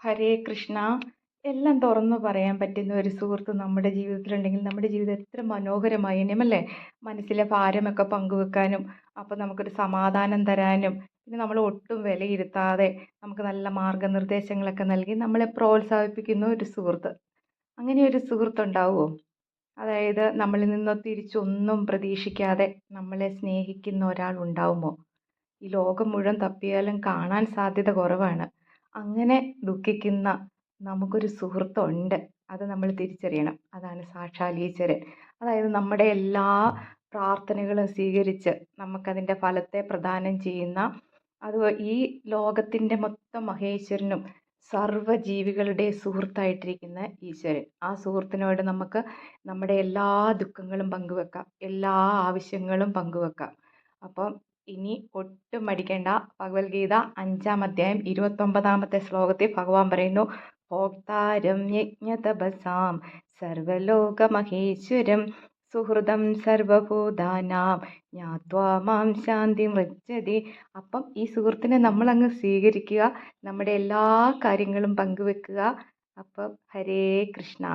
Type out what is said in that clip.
ഹരേ കൃഷ്ണ. എല്ലാം തുറന്നു പറയാൻ പറ്റുന്ന ഒരു സുഹൃത്ത് നമ്മുടെ ജീവിതത്തിലുണ്ടെങ്കിൽ നമ്മുടെ ജീവിതം എത്ര മനോഹരമായേനെ അല്ലേ. മനസ്സിലെ ഭാരമൊക്കെ പങ്കുവെക്കാനും അപ്പോൾ നമുക്കൊരു സമാധാനം തരാനും പിന്നെ നമ്മൾ ഒട്ടും വിലയിരുത്താതെ നമുക്ക് നല്ല മാർഗനിർദ്ദേശങ്ങളൊക്കെ നൽകി നമ്മളെ പ്രോത്സാഹിപ്പിക്കുന്ന ഒരു സുഹൃത്ത്. അങ്ങനെ ഒരു സുഹൃത്തുണ്ടാവുമോ? അതായത് നമ്മളിൽ നിന്ന് തിരിച്ചൊന്നും പ്രതീക്ഷിക്കാതെ നമ്മളെ സ്നേഹിക്കുന്ന ഒരാൾ ഉണ്ടാവുമോ? ഈ ലോകം മുഴുവൻ തപ്പിയാലും കാണാൻ സാധ്യത കുറവാണ്. അങ്ങനെ ദുഃഖിക്കുന്ന നമുക്കൊരു സുഹൃത്തുണ്ട്. അത് നമ്മൾ തിരിച്ചറിയണം. അതാണ് സാക്ഷാൽ ഈശ്വരൻ. അതായത് നമ്മുടെ എല്ലാ പ്രാർത്ഥനകളും സ്വീകരിച്ച് നമുക്കതിൻ്റെ ഫലത്തെ പ്രദാനം ചെയ്യുന്ന അത് ഈ ലോകത്തിൻ്റെ മൊത്തം മഹേശ്വരനും സർവ്വജീവികളുടെ സുഹൃത്തായിട്ടിരിക്കുന്ന ഈശ്വരൻ. ആ സുഹൃത്തിനോട് നമുക്ക് നമ്മുടെ എല്ലാ ദുഃഖങ്ങളും പങ്കുവെക്കാം, എല്ലാ ആവശ്യങ്ങളും പങ്കുവെക്കാം. അപ്പം ഇനി ഒട്ടും മടിക്കേണ്ട. ഭഗവത്ഗീത 5-ാം അധ്യായം 29-ാമത്തെ ശ്ലോകത്തിൽ ഭഗവാൻ പറയുന്നു, ഭോക്താരം യജ്ഞതപസാം സർവലോകമഹേശ്വരം സുഹൃദം സർവഭൂതാനാം ജ്ഞാത്വാ മാം ശാന്തി മൃച്ഛതി. അപ്പം ഈ സുഹൃത്തിനെ നമ്മളങ്ങ് സ്വീകരിക്കുക, നമ്മുടെ എല്ലാ കാര്യങ്ങളും പങ്കുവെക്കുക. അപ്പം ഹരേ കൃഷ്ണ.